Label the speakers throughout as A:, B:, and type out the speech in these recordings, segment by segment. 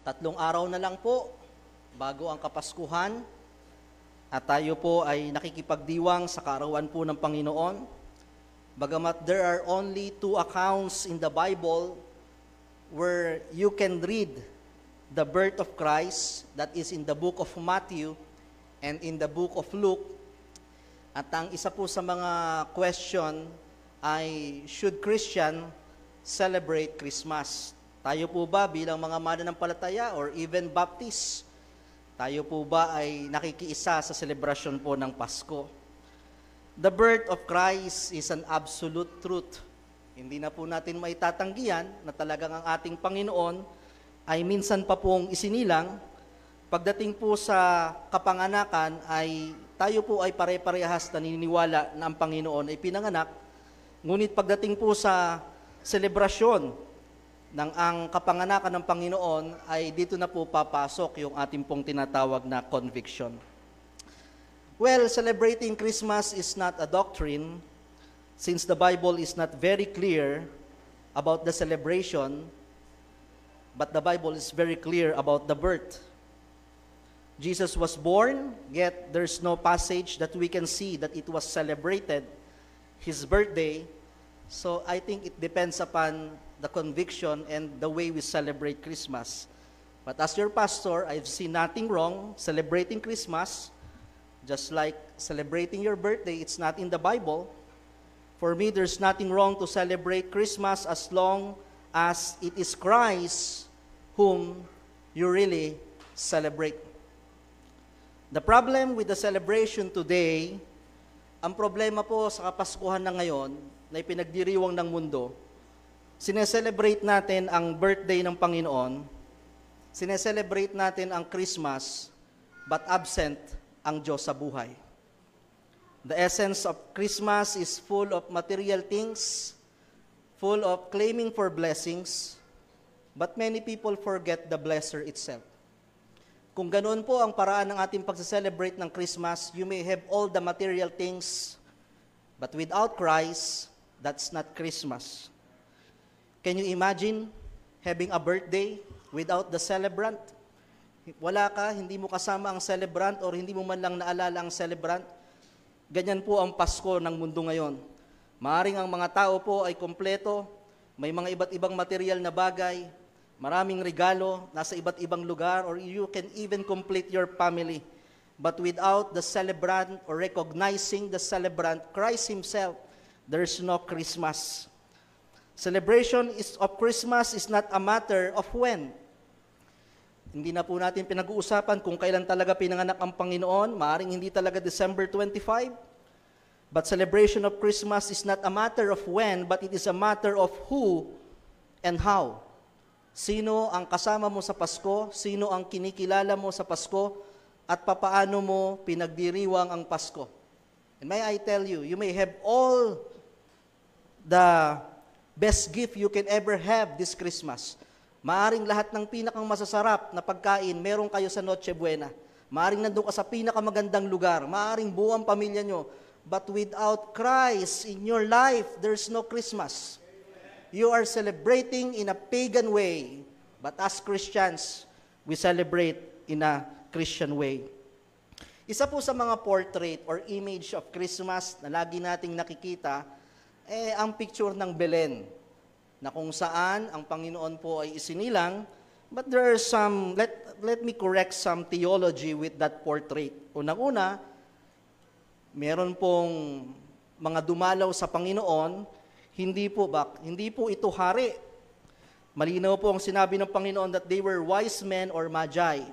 A: Tatlong araw na lang po bago ang Kapaskuhan at tayo po ay nakikipagdiwang sa kaarawan po ng Panginoon. Bagamat there are only 2 accounts in the Bible where you can read the birth of Christ, that is in the book of Matthew and in the book of Luke. At ang isa po sa mga question ay, should Christian celebrate Christmas? Tayo po ba bilang mga mananampalataya or even Baptist, tayo po ba ay nakikiisa sa selebrasyon po ng Pasko? The birth of Christ is an absolute truth. Hindi na po natin maitatanggihan na talagang ang ating Panginoon ay minsan pa pong isinilang. Pagdating po sa kapanganakan ay tayo po ay pare-parehas naniniwala na ang Panginoon ay pinanganak. Ngunit pagdating po sa selebrasyon ng ang kapanganakan ng Panginoon ay dito na po papasok yung ating pong tinatawag na conviction. Well, celebrating Christmas is not a doctrine since the Bible is not very clear about the celebration, but the Bible is very clear about the birth. Jesus was born, yet there's no passage that we can see that it was celebrated, his birthday. So I think it depends upon the conviction and the way we celebrate Christmas. But as your pastor, I've seen nothing wrong celebrating Christmas, just like celebrating your birthday. It's not in the Bible. For me, there's nothing wrong to celebrate Christmas as long as it is Christ whom you really celebrate. The problem with the celebration today, ang problema po sa Kapaskuhan na ngayon, na ipinagdiriwang ng mundo, sineselebrate natin ang birthday ng Panginoon, sineselebrate natin ang Christmas, but absent ang Diyos sa buhay. The essence of Christmas is full of material things, full of claiming for blessings, but many people forget the blesser itself. Kung ganoon po ang paraan ng ating pagse-celebrate ng Christmas, you may have all the material things, but without Christ, that's not Christmas. Can you imagine having a birthday without the celebrant? Wala ka, hindi mo kasama ang celebrant or hindi mo man lang naalala ang celebrant. Ganyan po ang Pasko ng mundo ngayon. Maaring ang mga tao po ay kompleto, may mga iba't ibang material na bagay, maraming regalo, nasa iba't ibang lugar, or you can even complete your family. But without the celebrant or recognizing the celebrant, Christ Himself, there's no Christmas. Celebration of Christmas is not a matter of when. Hindi na po natin pinag-uusapan kung kailan talaga pinanganak ang Panginoon. Maaring hindi talaga December 25. But celebration of Christmas is not a matter of when, but it is a matter of who and how. Sino ang kasama mo sa Pasko? Sino ang kinikilala mo sa Pasko? At papaano mo pinagdiriwang ang Pasko? And may I tell you, you may have all the best gift you can ever have this Christmas. Maaring lahat ng pinakang masasarap na pagkain, meron kayo sa Noche Buena. Maaring nandun ka sa pinakamagandang lugar. Maaring buong pamilya nyo. But without Christ in your life, there's no Christmas. You are celebrating in a pagan way. But as Christians, we celebrate in a Christian way. Isa po sa mga portrait or image of Christmas na lagi nating nakikita, ang picture ng Belen, na kung saan ang Panginoon po ay isinilang, but there are some, let me correct some theology with that portrait. Unang-una, meron pong mga dumalaw sa Panginoon, hindi po ito hari. Malinaw po ang sinabi ng Panginoon that they were wise men or magi.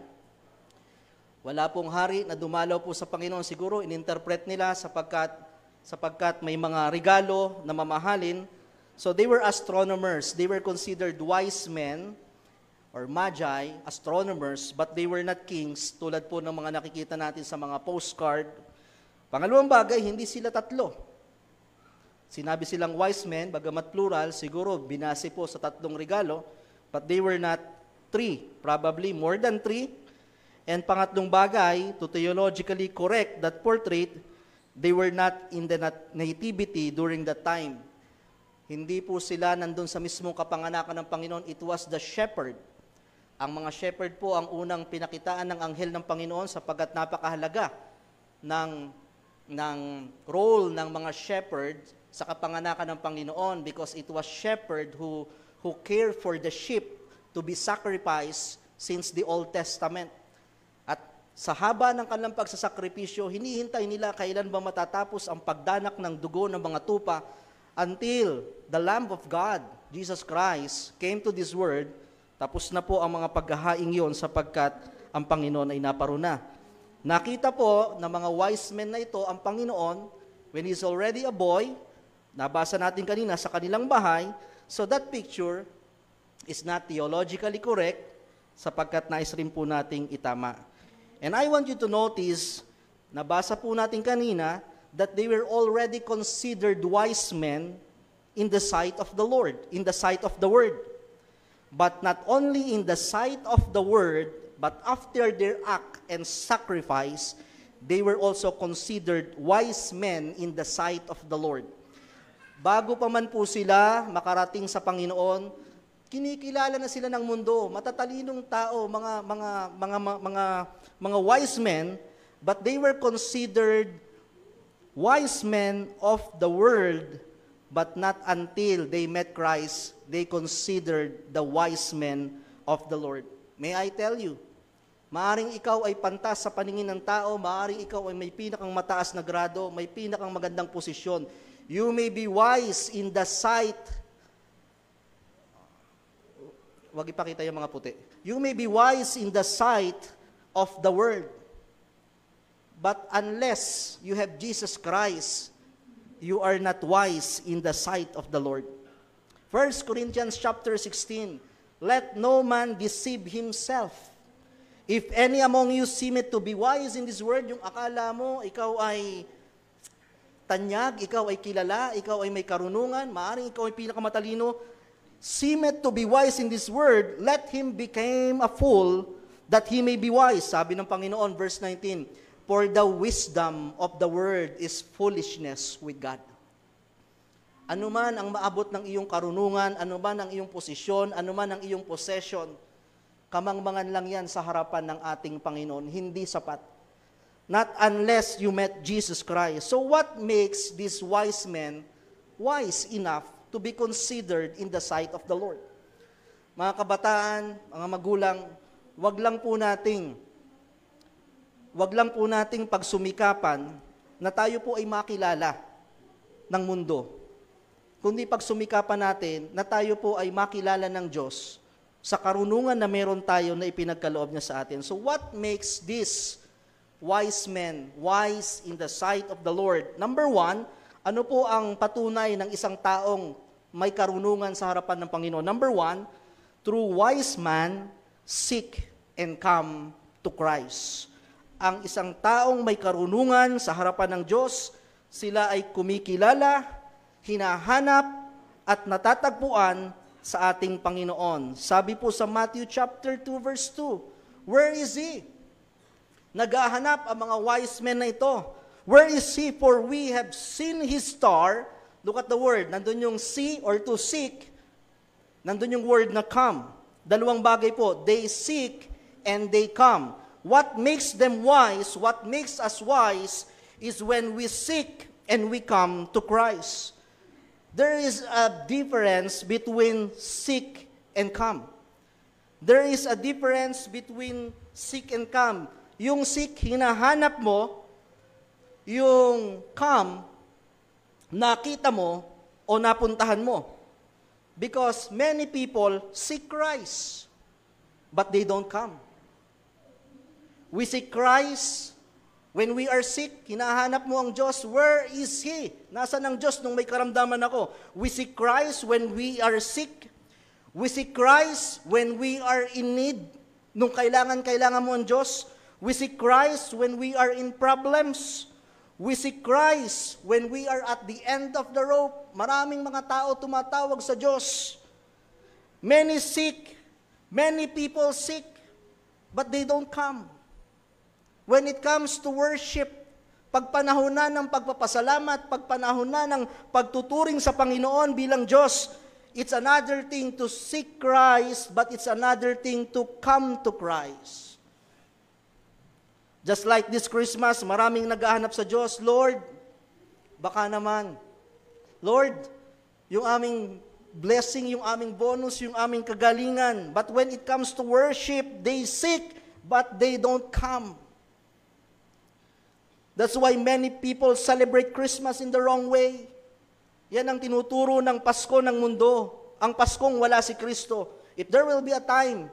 A: Wala pong hari na dumalaw po sa Panginoon. Siguro, ininterpret nila sapagkat may mga regalo na mamahalin. So they were astronomers. They were considered wise men or magi, astronomers, but they were not kings, tulad po ng mga nakikita natin sa mga postcard. Pangalawang bagay, hindi sila tatlo. Sinabi silang wise men, bagamat plural, siguro binase po sa tatlong regalo, but they were not 3, probably more than 3. And pangatlong bagay, to theologically correct that portrait, they were not in the nativity during that time. Hindi po sila nandun sa mismong kapanganakan ng Panginoon. It was the shepherd Ang mga shepherd po ang unang pinakitaan ng anghel ng Panginoon sapagkat napakahalaga ng role ng mga shepherd sa kapanganakan ng Panginoon, because it was shepherd who care for the sheep to be sacrificed since the Old Testament. At sa haba ng kanilang pagsasakripisyo, hinihintay nila kailan ba matatapos ang pagdanak ng dugo ng mga tupa until the Lamb of God, Jesus Christ, came to this world. Tapos na po ang mga paghahaing yon sapagkat ang Panginoon ay naparuna. Nakita po ng mga wise men na ito ang Panginoon when He's already a boy. Nabasa natin kanina sa kanilang bahay. So that picture is not theologically correct sapagkat nais rin po nating itama. And I want you to notice, nabasa po natin kanina, that they were already considered wise men in the sight of the Lord, in the sight of the Word. But not only in the sight of the Word, but after their act and sacrifice, they were also considered wise men in the sight of the Lord. Bago pa man po sila makarating sa Panginoon, kinikilala na sila ng mundo, matatalinong tao, mga wise men, but they were considered wise men of the world, but not until they met Christ, they considered the wise men of the Lord. May I tell you, maaring ikaw ay pantas sa paningin ng tao, maaring ikaw ay may pinakang mataas na grado, may pinakang magandang posisyon. You may be wise in the sight. Wag ipakita yung mga puti. You may be wise in the sight of the world. But unless you have Jesus Christ, you are not wise in the sight of the Lord. 1 Corinthians chapter 16, let no man deceive himself. If any among you seem to be wise in this world, yung akala mo, ikaw ay tanyag, ikaw ay kilala, ikaw ay may karunungan, maaaring ikaw ay pinakamatalino, seem to be wise in this world, let him become a fool, that he may be wise. Sabi ng Panginoon, verse 19, for the wisdom of the world is foolishness with God. Ano man ang maabot ng iyong karunungan, ano man ang iyong posisyon, ano man ang iyong possession, kamangmangan lang yan sa harapan ng ating Panginoon, hindi sapat. Not unless you met Jesus Christ. So what makes these wise men wise enough to be considered in the sight of the Lord? Mga kabataan, mga magulang, wag lang po nating pagsumikapan na tayo po ay makilala ng mundo. Kundi pagsumikapan natin na tayo po ay makilala ng Diyos sa karunungan na meron tayo na ipinagkaloob niya sa atin. So what makes this wise men wise in the sight of the Lord? Number one, ano po ang patunay ng isang taong may karunungan sa harapan ng Panginoon? Number one, through wise man, seek and come to Christ. Ang isang taong may karunungan sa harapan ng Diyos, sila ay kumikilala, hinahanap, at natatagpuan sa ating Panginoon. Sabi po sa Matthew chapter 2 verse 2, where is He? Naghahanap ang mga wise men na ito. Where is He? For we have seen His star. Look at the word. Nandun yung see or to seek. Nandun yung word na come. Dalawang bagay po. They seek and they come. What makes them wise, what makes us wise, is when we seek and we come to Christ. There is a difference between seek and come. There is a difference between seek and come. Yung seek, hinahanap mo. Yung come, nakita mo o napuntahan mo. Because many people seek Christ, but they don't come. We seek Christ. When we are sick, hinahanap mo ang Diyos. Where is He? Nasaan ang Diyos nung may karamdaman ako? We seek Christ when we are sick. We seek Christ when we are in need. Nung kailangan mo ang Diyos. We seek Christ when we are in problems. We seek Christ when we are at the end of the rope. Maraming mga tao tumatawag sa Diyos. Many seek, many people seek, but they don't come. When it comes to worship, pagpanahon na ng pagpapasalamat, pagpanahon na ng pagtuturing sa Panginoon bilang Diyos, It's another thing to seek Christ, but it's another thing to come to Christ. Just like this Christmas, maraming naghahanap sa Diyos, Lord, baka naman, Lord, yung aming blessing, yung aming bonus, yung aming kagalingan. But when it comes to worship, they seek, but they don't come. That's why many people celebrate Christmas in the wrong way. Yan ang tinuturo ng Pasko ng mundo. Ang Paskong wala si Kristo. If there will be a time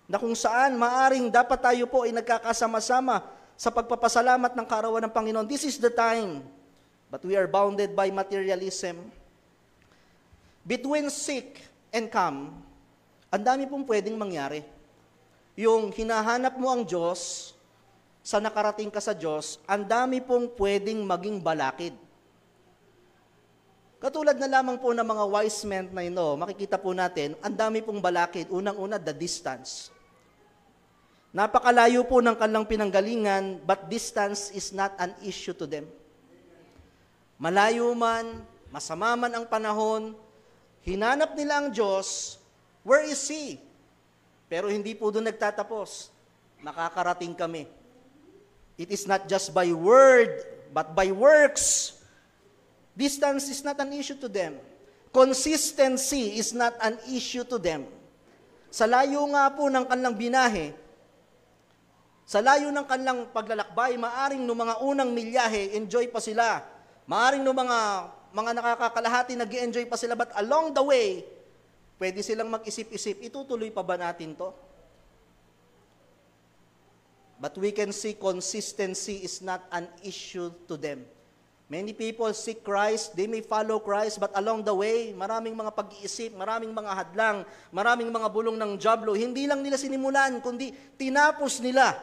A: na kung saan maaring dapat tayo po ay nagkakasama-sama sa pagpapasalamat ng kaarawan ng Panginoon, this is the time. But we are bounded by materialism. Between seek and come, ang dami pong pwedeng mangyari. Yung hinahanap mo ang Diyos, sa nakarating ka sa Diyos, ang dami pong pwedeng maging balakid. Katulad na lamang po ng mga wise men na ino, makikita po natin, ang dami pong balakid. Unang-una, the distance. Napakalayo po ng kanilang pinanggalingan, but distance is not an issue to them. Malayo man, masama man ang panahon, hinanap nila ang Diyos, where is He? Pero hindi po doon nagtatapos. Makakarating kami. It is not just by word, but by works. Distance is not an issue to them. Consistency is not an issue to them. Sa layo nga po ng kanilang binahe, sa layo ng kanilang paglalakbay, maaring no mga unang milyahe, enjoy pa sila. Maaring no mga nakakakalahati, nag-enjoy pa sila. But along the way, pwede silang mag-isip-isip, itutuloy pa ba natin to? But we can see consistency is not an issue to them. Many people seek Christ, they may follow Christ, but along the way, maraming mga pag-iisip, maraming mga hadlang, maraming mga bulong ng dyablo, hindi lang nila sinimulan, kundi tinapos nila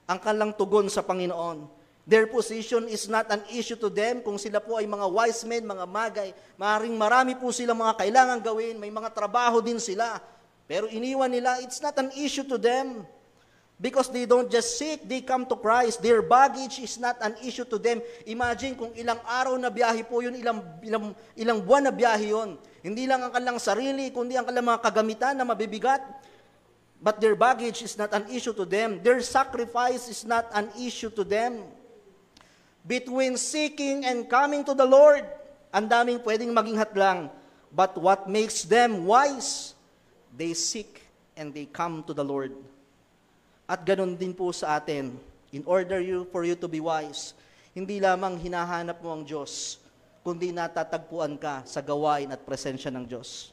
A: ang kanilang tugon sa Panginoon. Their position is not an issue to them. Kung sila po ay mga wise men, mga magay, maaaring marami po sila mga kailangan gawin, may mga trabaho din sila. Pero iniwan nila, it's not an issue to them. Because they don't just seek, they come to Christ. Their baggage is not an issue to them. Imagine kung ilang araw na biyahe po yun, ilang buwan na biyahe yun. Hindi lang ang kanilang sarili, kundi ang kanilang mga kagamitan na mabibigat. But their baggage is not an issue to them. Their sacrifice is not an issue to them. Between seeking and coming to the Lord, ang daming pwedeng maging hatlang. But what makes them wise? They seek and they come to the Lord. At ganun din po sa atin, in order for you to be wise, hindi lamang hinahanap mo ang Diyos, kundi natatagpuan ka sa gawain at presensya ng Diyos.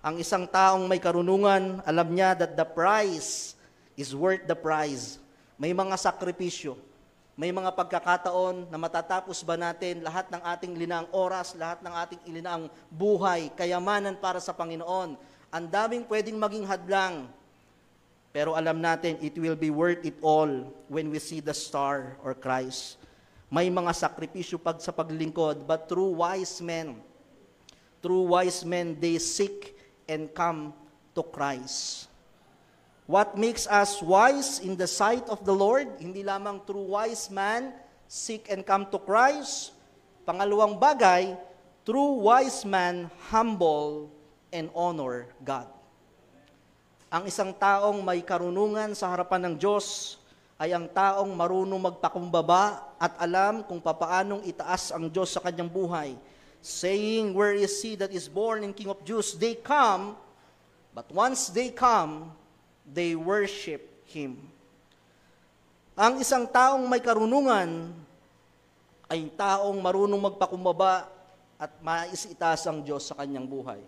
A: Ang isang taong may karunungan, alam niya that the price is worth the price. May mga sakripisyo, may mga pagkakataon na matatapos ba natin lahat ng ating linaang oras, lahat ng ating ilinaang buhay, kayamanan para sa Panginoon. Ang daming pwedeng maging hadlang. Pero alam natin, it will be worth it all when we see the star or Christ. May mga sakripisyo sa paglingkod, but true wise men, they seek and come to Christ. What makes us wise in the sight of the Lord? Hindi lamang true wise man, seek and come to Christ. Pangalawang bagay, true wise man, humble and honor God. Ang isang taong may karunungan sa harapan ng Diyos ay ang taong marunong magpakumbaba at alam kung papaanong itaas ang Diyos sa kanyang buhay. Saying, where is he that is born in King of Jews? They come, but once they come, they worship Him. Ang isang taong may karunungan ay taong marunong magpakumbaba at maisitaas ang Diyos sa kanyang buhay.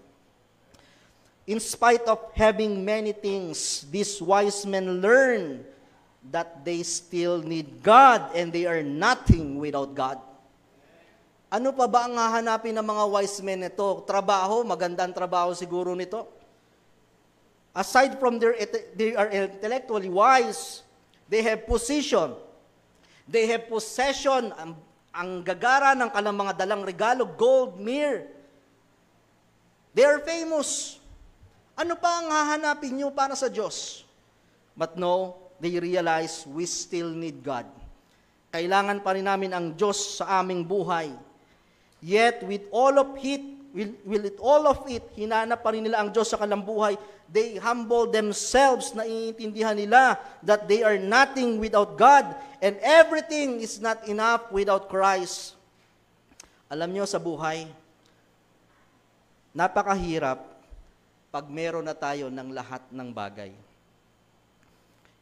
A: In spite of having many things, these wise men learn that they still need God and they are nothing without God. Ano pa ba ang hahanapin ng mga wise men nito? Trabaho, magandang trabaho siguro nito. Aside from they are intellectually wise, they have position. They have possession, ang gagara ng kanilang mga dalang regalo, gold, myrrh. They are famous. Ano pa ang hahanapin nyo para sa Diyos? But no, they realize we still need God. Kailangan pa rin namin ang Diyos sa aming buhay. Yet with all of it, will it all of it, hinanap pa rin nila ang Diyos sa kanilang buhay. They humble themselves, naiintindihan nila that they are nothing without God, and everything is not enough without Christ. Alam nyo, sa buhay, napakahirap pag meron na tayo ng lahat ng bagay.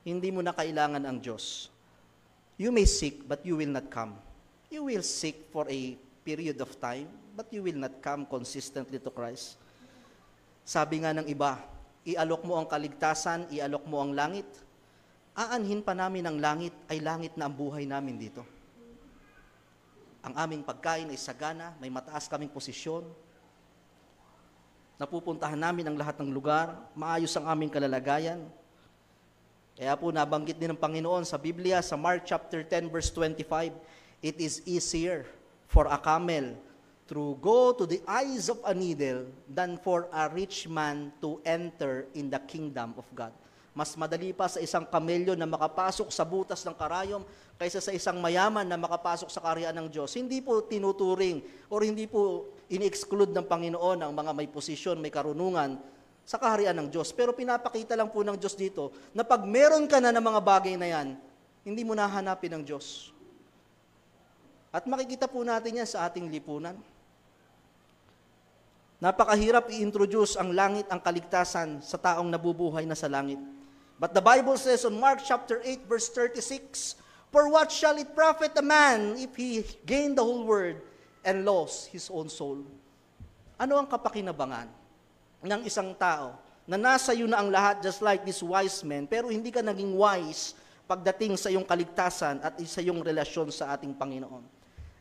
A: Hindi mo na kailangan ang Diyos. You may seek, but you will not come. You will seek for a period of time, but you will not come consistently to Christ. Sabi nga ng iba, ialok mo ang kaligtasan, ialok mo ang langit. Aanhin pa namin ang langit, ay langit na ang buhay namin dito. Ang aming pagkain ay sagana, may mataas kaming posisyon. Napupuntahan namin ang lahat ng lugar, maayos ang aming kalalagayan. Kaya po nabanggit din ng Panginoon sa Biblia, sa Mark chapter 10 verse 25, it is easier for a camel to go to the eyes of a needle than for a rich man to enter in the kingdom of God. Mas madali pa sa isang kamelyo na makapasok sa butas ng karayom kaysa sa isang mayaman na makapasok sa kaharian ng Diyos. Hindi po tinuturing or hindi po ini-exclude ng Panginoon ang mga may posisyon, may karunungan sa kaharian ng Diyos. Pero pinapakita lang po ng Diyos dito na pag meron ka na ng mga bagay na yan, hindi mo nahanapin ng Diyos. At makikita po natin yan sa ating lipunan. Napakahirap i-introduce ang langit, ang kaligtasan sa taong nabubuhay na sa langit. But the Bible says on Mark chapter 8 verse 36, "For what shall it profit a man if he gain the whole world and lost his own soul?" Ano ang kapakinabangan ng isang tao na nasa iyo na ang lahat just like this wise man, pero hindi ka naging wise pagdating sa iyong kaligtasan at sa iyong relasyon sa ating Panginoon?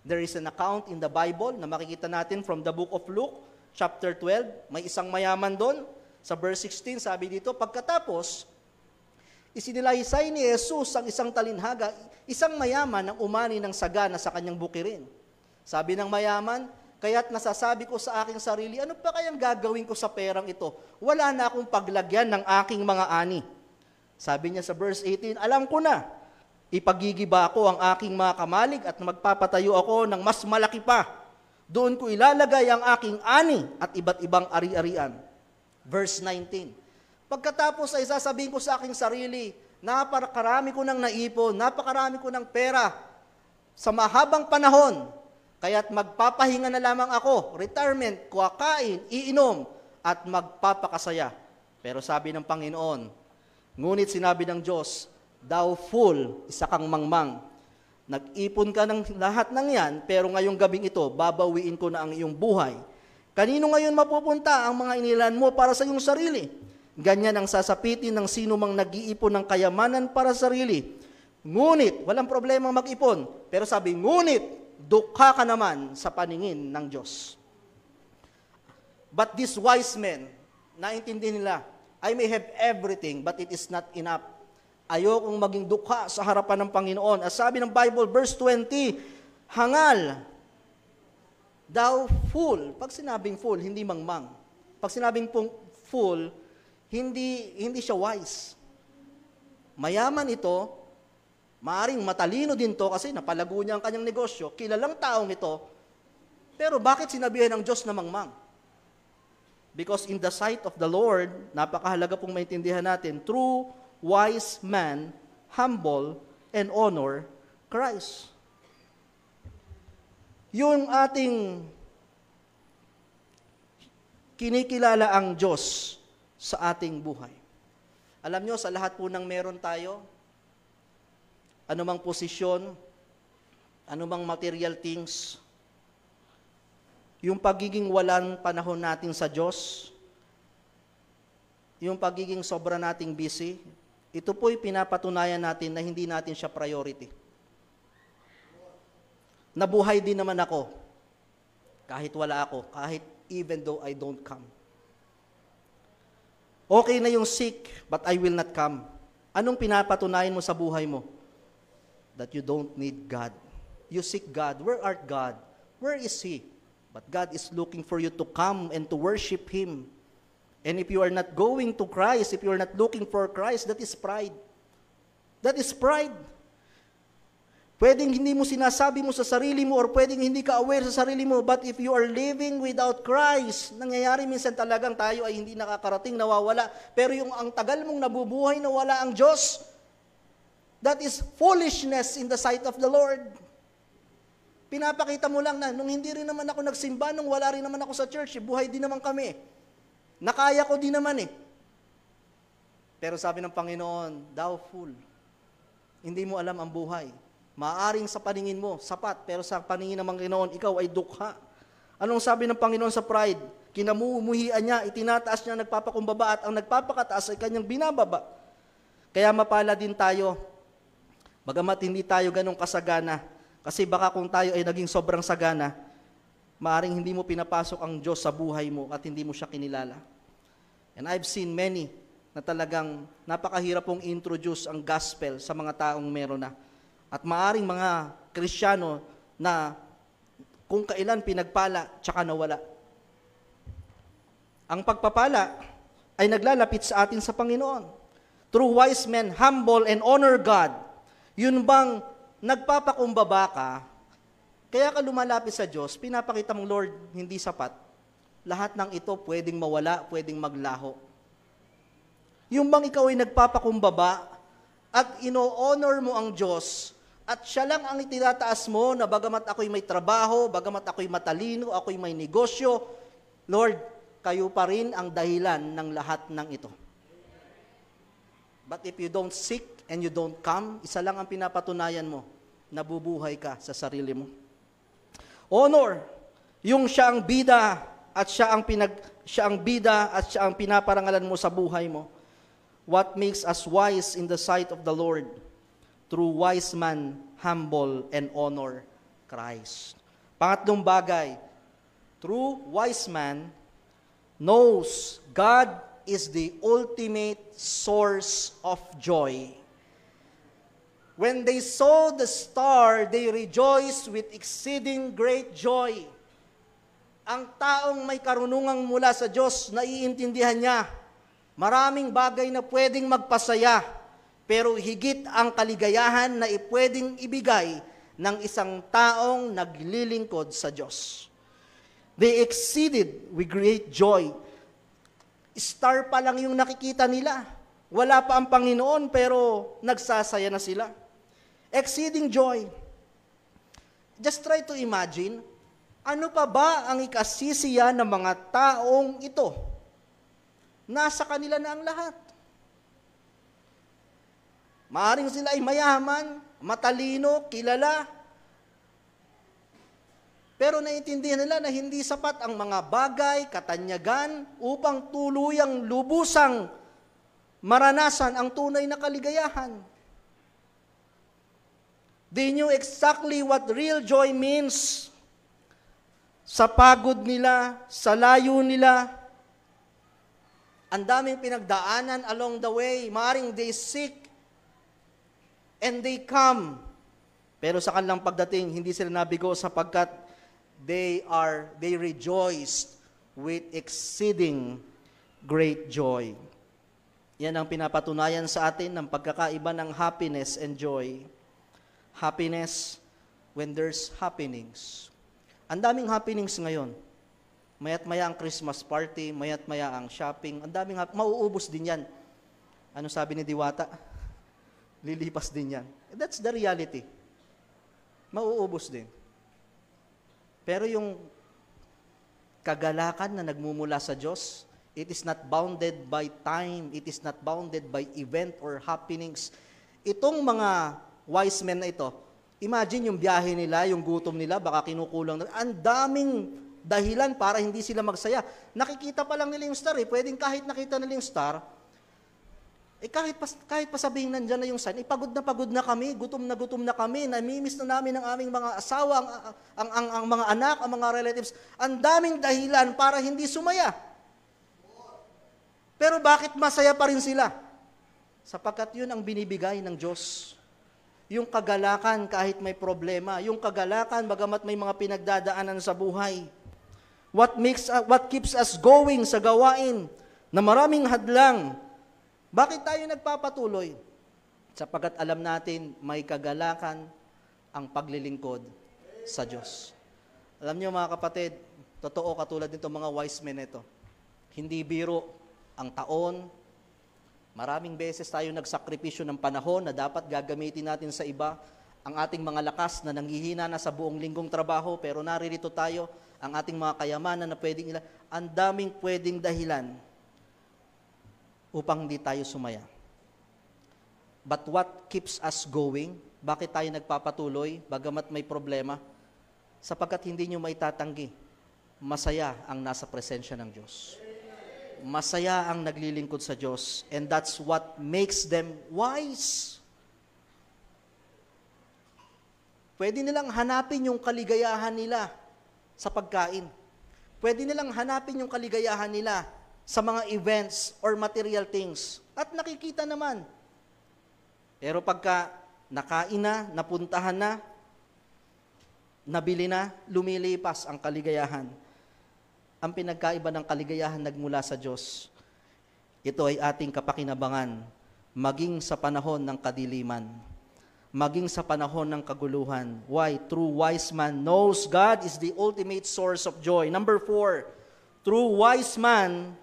A: There is an account in the Bible na makikita natin from the book of Luke, chapter 12. May isang mayaman doon. Sa verse 16, sabi dito, pagkatapos, isinilaysay ni Jesus ang isang talinhaga, isang mayaman ang umani ng sagana sa kanyang bukirin. Sabi ng mayaman, kaya't nasasabi ko sa aking sarili, ano pa kayang gagawin ko sa perang ito? Wala na akong paglagyan ng aking mga ani. Sabi niya sa verse 18, alam ko na, ipagigiba ko ang aking mga kamalig at magpapatayo ako ng mas malaki pa. Doon ko ilalagay ang aking ani at iba't ibang ari-arian. Verse 19, pagkatapos ay sasabihin ko sa aking sarili, napakarami ko ng naipon, napakarami ko ng pera sa mahabang panahon, kaya't magpapahinga na lamang ako, retirement, kuwakain, iinom, at magpapakasaya. Pero sabi ng Panginoon, ngunit sinabi ng Diyos, thou fool, isa kang mangmang. Nag-ipon ka ng lahat ng yan, pero ngayong gabing ito, babawiin ko na ang iyong buhay. Kanino ngayon mapupunta ang mga inilan mo para sa iyong sarili? Ganyan ang sasapitin ng sino mang nag-iipon ng kayamanan para sa sarili. Ngunit, walang problema mag-ipon, pero sabi, ngunit, dukha ka naman sa paningin ng Diyos. But these wise men, naintindihan nila, I may have everything, but it is not enough. Ayokong maging dukha sa harapan ng Panginoon. As sabi ng Bible, verse 20, hangal, thou fool. Pag sinabing fool, hindi mangmang. Pag sinabing fool, hindi siya wise. Mayaman ito, maaring matalino din to kasi napalago niya ang kanyang negosyo, kilalang taong ito, pero bakit sinabihan ng Diyos na mangmang? Because in the sight of the Lord, napakahalaga pong maintindihan natin, true wise man, humble, and honor Christ. Yung ating kinikilala ang Diyos sa ating buhay. Alam nyo, sa lahat po ng meron tayo, anumang posisyon, anumang material things, yung pagiging walang panahon natin sa Diyos, yung pagiging sobra nating busy, ito po'y pinapatunayan natin na hindi natin siya priority. Nabuhay din naman ako, kahit wala ako, kahit even though I don't come. Okay na yung sick, but I will not come. Anong pinapatunayan mo sa buhay mo? That you don't need God. You seek God. Where art God? Where is He? But God is looking for you to come and to worship Him. And if you are not going to Christ, if you are not looking for Christ, that is pride. That is pride. Pwedeng hindi mo sinasabi mo sa sarili mo or pwedeng hindi ka aware sa sarili mo, but if you are living without Christ, nangyayari minsan talagang tayo ay hindi nakakarating, nawawala. Pero yung ang tagal mong nabubuhay na wala ang Diyos, that is foolishness in the sight of the Lord. Pinapakita mo lang na, nung hindi rin naman ako nagsimba, nung wala rin naman ako sa church, buhay din naman kami. Nakaya ko din naman eh. Pero sabi ng Panginoon, thou fool, hindi mo alam ang buhay. Maaring sa paningin mo, sapat, pero sa paningin ng Panginoon, ikaw ay dukha. Anong sabi ng Panginoon sa pride? Kinamumuhian niya, itinataas niya, nagpapakumbaba, at ang nagpapakataas ay kanyang binababa. Kaya mapala din tayo, bagamat hindi tayo ganong kasagana, kasi baka kung tayo ay naging sobrang sagana, maaring hindi mo pinapasok ang Diyos sa buhay mo at hindi mo siya kinilala. And I've seen many na talagang napakahirap pong introduce ang gospel sa mga taong meron na. At maaring mga Kristiyano na kung kailan pinagpala, tsaka nawala. Ang pagpapala ay naglalapit sa atin sa Panginoon. True wise men humble and honor God. Yun bang nagpapakumbaba ka, kaya ka lumalapit sa Diyos, pinapakita mong, Lord, hindi sapat. Lahat ng ito pwedeng mawala, pwedeng maglaho. Yung bang ikaw ay nagpapakumbaba at ino-honor mo ang Diyos, at siya lang ang itinataas mo na bagamat ako'y may trabaho, bagamat ako'y matalino, ako'y may negosyo, Lord, kayo pa rin ang dahilan ng lahat ng ito. But if you don't seek and you don't come, isa lang ang pinapatunayan mo, nabubuhay ka sa sarili mo. Honor, yung siya ang bida at siya ang pinaparangalan mo sa buhay mo. What makes us wise in the sight of the Lord? True wise man, humble and honor Christ. Pangatlong bagay, true wise man knows God is the ultimate source of joy. When they saw the star, they rejoiced with exceeding great joy. Ang taong may karunungang mula sa Diyos, naiintindihan niya, maraming bagay na pwedeng magpasaya, pero higit ang kaligayahan na pwedeng ibigay ng isang taong naglilingkod sa Diyos. They exceeded with great joy. Star pa lang yung nakikita nila. Wala pa ang Panginoon, pero nagsasaya na sila. Exceeding joy. Just try to imagine, ano pa ba ang ikasisiya ng mga taong ito? Nasa kanila na ang lahat. Maaring sila ay mayaman, matalino, kilala, pero naiintindihan nila na hindi sapat ang mga bagay, katanyagan, upang tuluyang lubusang maranasan ang tunay na kaligayahan. They knew exactly what real joy means. Sa pagod nila, sa layo nila, ang daming pinagdaanan along the way. Maaring they seek and they come. Pero sa kanilang pagdating, hindi sila nabigo sapagkat they rejoiced with exceeding great joy. Yan ang pinapatunayan sa atin ng pagkakaiba ng happiness and joy. Happiness when there's happenings. Ang daming happenings ngayon. Mayat-maya ang Christmas party, mayat-maya ang shopping. Ang daming mauubos din yan. Ano sabi ni Diwata? Lilipas din yan. That's the reality. Mauubos din. Pero yung kagalakan na nagmumula sa Diyos, it is not bounded by time, it is not bounded by event or happenings. Itong mga wise men na ito, imagine yung biyahe nila, yung gutom nila, baka kinukulang na. Ang daming dahilan para hindi sila magsaya. Nakikita pa lang nila yung star eh. Pwedeng kahit nakita nila yung star, kahit pa sabihin nandyan na yung sign, pagod na kami, gutom na kami, namimiss na namin ang aming mga asawa, ang mga anak, ang mga relatives. Ang daming dahilan para hindi sumaya. Pero bakit masaya pa rin sila? Sapagkat yun ang binibigay ng Diyos. Yung kagalakan kahit may problema, yung kagalakan bagamat may mga pinagdadaanan sa buhay. What keeps us going sa gawain na maraming hadlang. Bakit tayo nagpapatuloy? Sapagkat alam natin may kagalakan ang paglilingkod sa Diyos. Alam niyo mga kapatid, totoo katulad nito mga wise men ito. Hindi biro ang taon. Maraming beses tayo nagsakripisyo ng panahon na dapat gagamitin natin sa iba. Ang ating mga lakas na nanghihina na sa buong linggong trabaho, pero naririto tayo, ang ating mga kayamanan na pwedeng ang daming pwedeng dahilan upang hindi tayo sumaya. But what keeps us going? Bakit tayo nagpapatuloy, bagamat may problema? Sapagkat hindi nyo maitatanggi, masaya ang nasa presensya ng Diyos. Masaya ang naglilingkod sa Diyos, and that's what makes them wise. Pwede nilang hanapin yung kaligayahan nila sa pagkain. Pwede nilang hanapin yung kaligayahan nila sa mga events or material things. At nakikita naman. Pero pagka nakain na, napuntahan na, nabili na, lumilipas ang kaligayahan. Ang pinagkaiba ng kaligayahan nagmula sa Diyos, ito ay ating kapakinabangan, maging sa panahon ng kadiliman, maging sa panahon ng kaguluhan. Why? True wise man knows God is the ultimate source of joy. Number 4, true wise man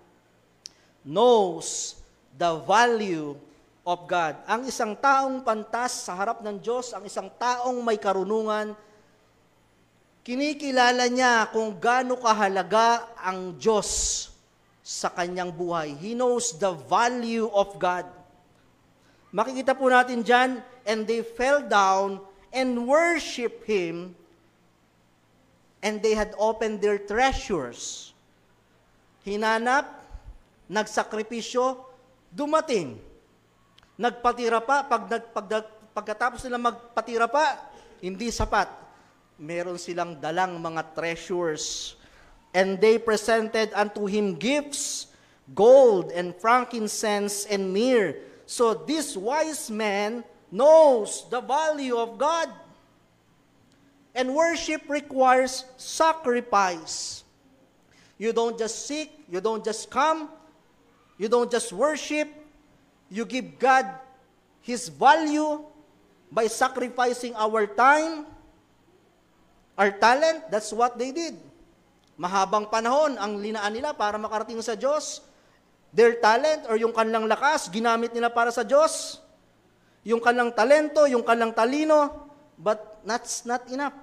A: knows the value of God. Ang isang taong pantas sa harap ng Diyos, ang isang taong may karunungan, kinikilala niya kung gaano kahalaga ang Diyos sa kanyang buhay. He knows the value of God. Makikita po natin dyan, and they fell down and worship Him, and they had opened their treasures. Hinanap, nagsakripisyo, dumating. Nagpatira pa, pagkatapos nila magpatira pa, hindi sapat. Meron silang dalang mga treasures. And they presented unto Him gifts, gold and frankincense and myrrh. So this wise man knows the value of God. And worship requires sacrifice. You don't just seek, you don't just come, you don't just worship, you give God His value by sacrificing our time, our talent. That's what they did. Mahabang panahon ang linaan nila para makarating sa Diyos. Their talent or yung kanilang lakas, ginamit nila para sa Diyos. Yung kanilang talento, yung kanilang talino, but that's not enough.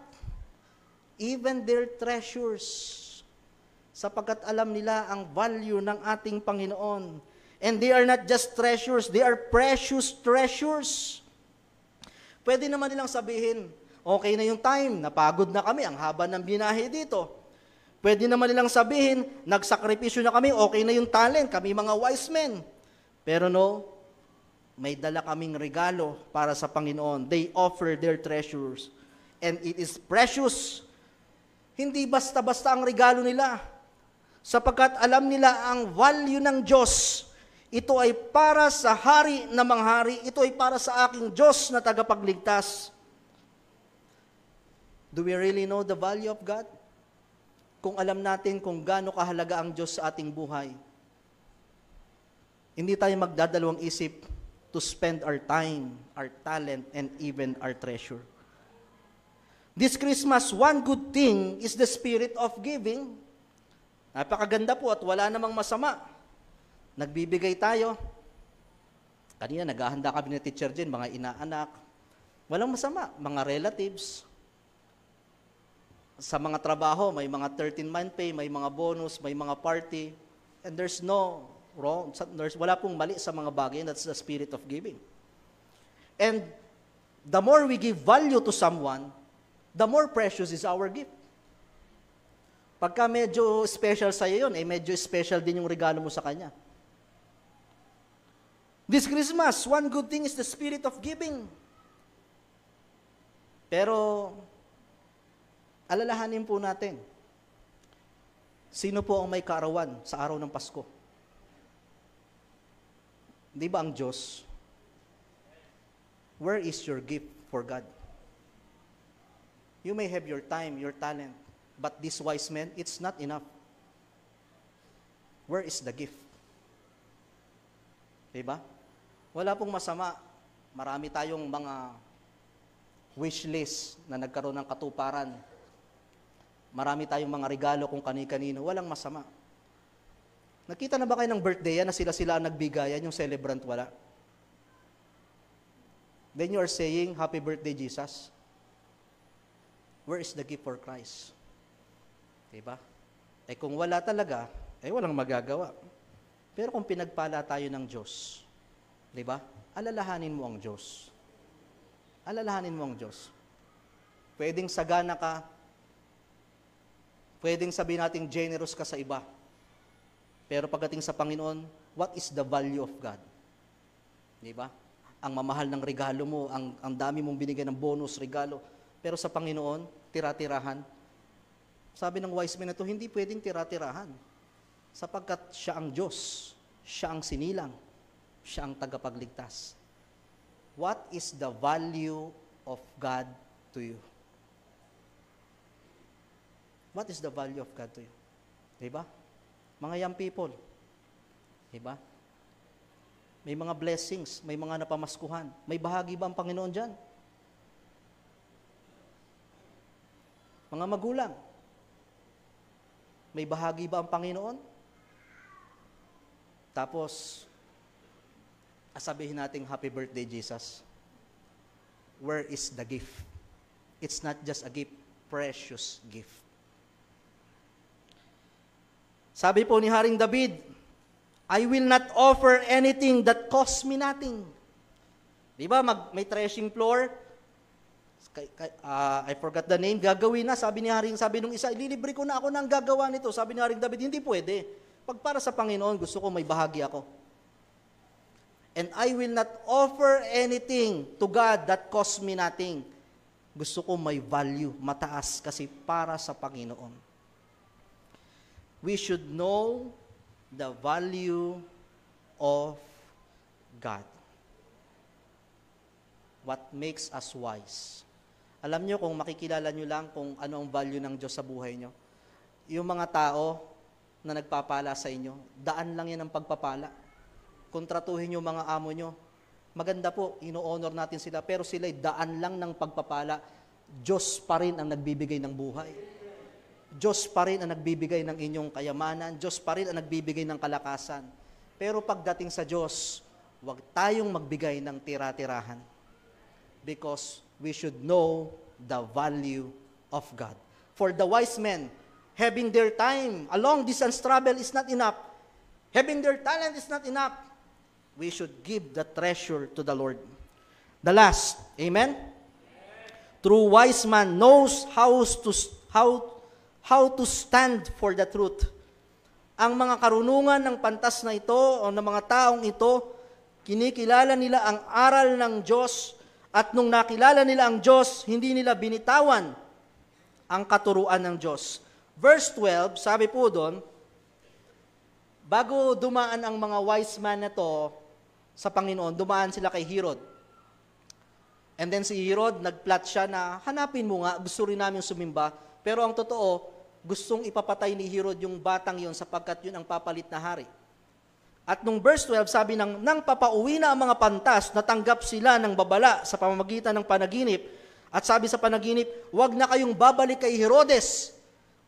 A: Even their treasures, sapagkat alam nila ang value ng ating Panginoon. And they are not just treasures, they are precious treasures. Pwede naman nilang sabihin, okay na yung time, napagod na kami, ang haba ng binahe dito. Pwede naman nilang sabihin, nagsakripisyo na kami, okay na yung talent, kami mga wise men. Pero no, may dala kaming regalo para sa Panginoon. They offer their treasures. And it is precious. Hindi basta-basta ang regalo nila. Sapagkat alam nila ang value ng Diyos. Ito ay para sa hari na manghari. Ito ay para sa aking Diyos na tagapagligtas. Do we really know the value of God? Kung alam natin kung gaano kahalaga ang Diyos sa ating buhay, hindi tayo magdadalawang isip to spend our time, our talent, and even our treasure. This Christmas, one good thing is the spirit of giving. Napakaganda po at wala namang masama. Nagbibigay tayo. Kanina naghahanda kami ng teacher din, mga inaanak. Walang masama, mga relatives. Sa mga trabaho, may mga 13-month pay, may mga bonus, may mga party. And there's no wrong, wala pong mali sa mga bagay. That's the spirit of giving. And the more we give value to someone, the more precious is our gift. Pagka medyo special sa'yo yun, medyo special din yung regalo mo sa kanya. This Christmas, one good thing is the spirit of giving. Pero, alalahanin po natin, sino po ang may kaarawan sa araw ng Pasko? Di ba ang Diyos? Where is your gift for God? You may have your time, your talent, but this wise man, it's not enough. Where is the gift? Di ba? Wala pong masama. Marami tayong mga wish list na nagkaroon ng katuparan. Marami tayong mga regalo kung kani-kanino, walang masama. Nakita na ba kayo ng birthday yan na sila-sila ang nagbigayan, yung celebrant wala? Then you are saying, Happy birthday, Jesus. Where is the gift for Christ? Diba? Kung wala talaga, walang magagawa. Pero kung pinagpala tayo ng Diyos, diba? Alalahanin mo ang Diyos. Alalahanin mo ang Diyos. Pwedeng sagana ka, pwedeng sabihin natin generous ka sa iba. Pero pagdating sa Panginoon, what is the value of God? Diba? Ang mamahal ng regalo mo, ang dami mong binigay ng bonus, regalo. Pero sa Panginoon, tira-tirahan. Sabi ng wise men na ito, hindi pwedeng tira-tirahan. Sapagkat siya ang Diyos, siya ang sinilang, siya ang tagapagligtas. What is the value of God to you? What is the value of God to you? Diba? Mga young people. Diba? May mga blessings, may mga napamaskuhan. May bahagi ba ang Panginoon dyan? Mga magulang, may bahagi ba ang Panginoon? Tapos, sabihin natin, Happy birthday, Jesus. Where is the gift? It's not just a gift, precious gift. Sabi po ni Haring David, I will not offer anything that costs me nothing. Di ba, may threshing floor, I forgot the name, gagawin na, sabi nung isa, ililibre ko na ako ng gagawa nito. Sabi ni Haring David, hindi pwede. Pag para sa Panginoon, gusto ko may bahagi ako. And I will not offer anything to God that costs me nothing. Gusto ko may value, mataas, kasi para sa Panginoon. We should know the value of God. What makes us wise. Alam nyo, kung makikilala nyo lang kung ano ang value ng Diyos sa buhay nyo, yung mga tao na nagpapala sa inyo, daan lang yan ang pagpapala. Kontratuhin yung mga amo nyo. Maganda po, ino-honor natin sila, pero sila'y daan lang ng pagpapala. Diyos pa rin ang nagbibigay ng buhay. Diyos pa rin ang nagbibigay ng inyong kayamanan. Diyos pa rin ang nagbibigay ng kalakasan. Pero pagdating sa Diyos, huwag tayong magbigay ng tira-tirahan. Because we should know the value of God. For the wise men, having their time, a long distance travel is not enough. Having their talent is not enough. We should give the treasure to the Lord. The last, amen? True wise man knows how to stand for the truth. Ang mga karunungan ng pantas na ito o ng mga taong ito, kinikilala nila ang aral ng Diyos, at nung nakilala nila ang Diyos, hindi nila binitawan ang katuruan ng Diyos. Verse 12, sabi po doon, bago dumaan ang mga wise man na to sa Panginoon, dumaan sila kay Herod. And then si Herod, nagplot siya na, hanapin mo nga, gusto rin namin sumimba. Pero ang totoo, gustong ipapatay ni Herod yung batang yon sapagkat yun ang papalit na hari. At nung verse 12, sabi nang papauwi na ang mga pantas, natanggap sila ng babala sa pamamagitan ng panaginip. At sabi sa panaginip, huwag na kayong babalik kay Herodes.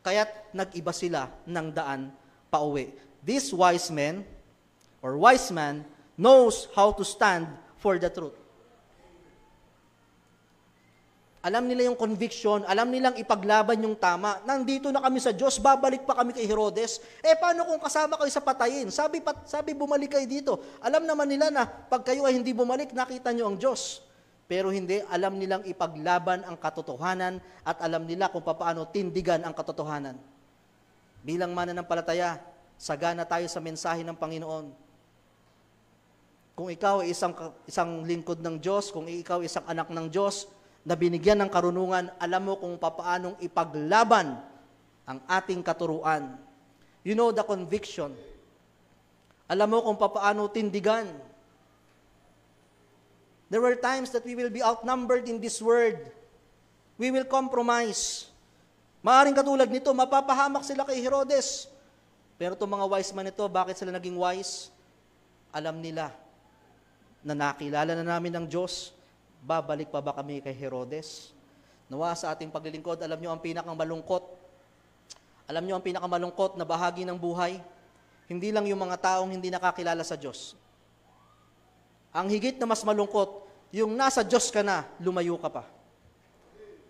A: Kaya't nag-iba sila ng daan pauwi. This wise man knows how to stand for the truth. Alam nila yung conviction, alam nilang ipaglaban yung tama. Nandito na kami sa Diyos, babalik pa kami kay Herodes. Paano kung kasama kayo sa patayin? Sabi bumalik kayo dito. Alam naman nila na pag kayo ay hindi bumalik, nakita nyo ang Diyos. Pero hindi, alam nilang ipaglaban ang katotohanan at alam nila kung paano tindigan ang katotohanan. Bilang mananampalataya, sagana tayo sa mensahe ng Panginoon. Kung ikaw ay isang lingkod ng Diyos, kung ikaw ay isang anak ng Diyos, na binigyan ng karunungan, alam mo kung paanong ipaglaban ang ating katuruan. You know the conviction. Alam mo kung paano tindigan. There were times that we will be outnumbered in this world. We will compromise. Maaring katulad nito, mapapahamak sila kay Herodes. Pero itong mga wise man ito, bakit sila naging wise? Alam nila na nakilala na namin ng Diyos, Babalik pa ba kami kay Herodes? Nawa sa ating paglilingkod, alam nyo ang pinakamalungkot na bahagi ng buhay, hindi lang yung mga taong hindi nakakilala sa Diyos. Ang higit na mas malungkot, yung nasa Diyos ka na, lumayo ka pa.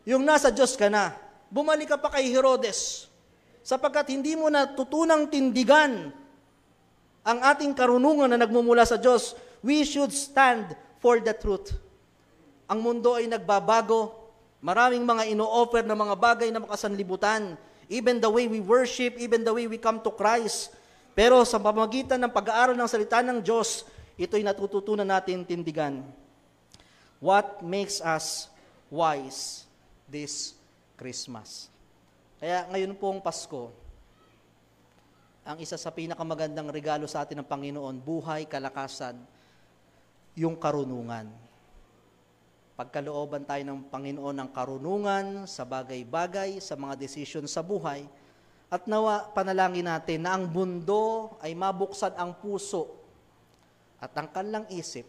A: Yung nasa Diyos ka na, bumalik ka pa kay Herodes, sapagkat hindi mo natutunang tindigan ang ating karunungan na nagmumula sa Diyos. We should stand for the truth. Ang mundo ay nagbabago, maraming mga ino-offer na mga bagay na makasanlibutan, even the way we worship, even the way we come to Christ. Pero sa pamamagitan ng pag-aaral ng salita ng Diyos, ito'y natututunan natin tindigan. What makes us wise this Christmas? Kaya ngayon pong Pasko, ang isa sa pinakamagandang regalo sa atin ng Panginoon, buhay, kalakasan, yung karunungan. Pagkalooban tayo ng Panginoon ng karunungan sa bagay-bagay, sa mga desisyon sa buhay, at nawa panalangin natin na ang mundo ay mabuksan ang puso at ang kanilang isip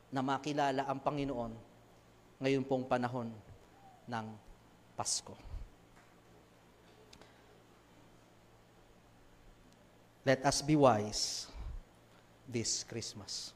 A: na makilala ang Panginoon ngayon pong panahon ng Pasko. Let us be wise this Christmas.